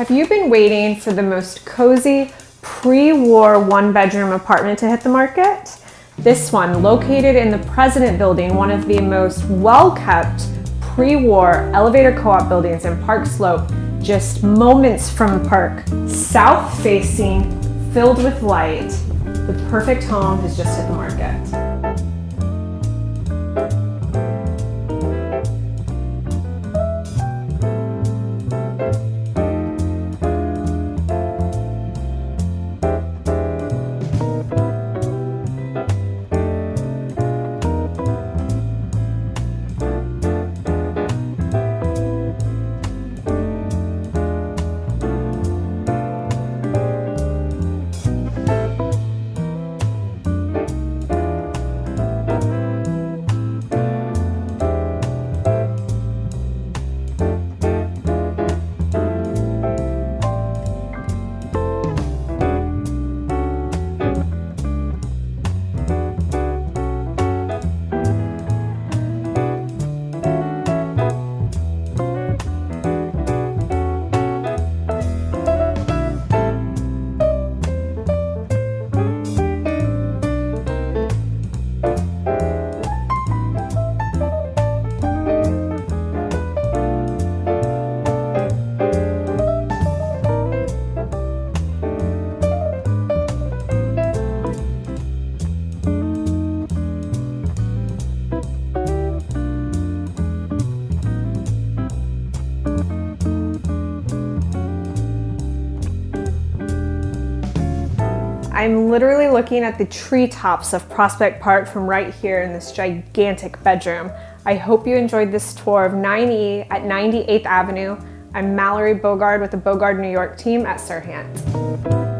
Have you been waiting for the most cozy pre-war one-bedroom apartment to hit the market? This one, located in the President Building, one of the most well-kept pre-war elevator co-op buildings in Park Slope, just moments from the park. South-facing, filled with light, the perfect home has just hit the market. I'm literally looking at the treetops of Prospect Park from right here in this gigantic bedroom. I hope you enjoyed this tour of 9E at 98th Avenue. I'm Mallory Bogard with the Bogard New York team at Serhant.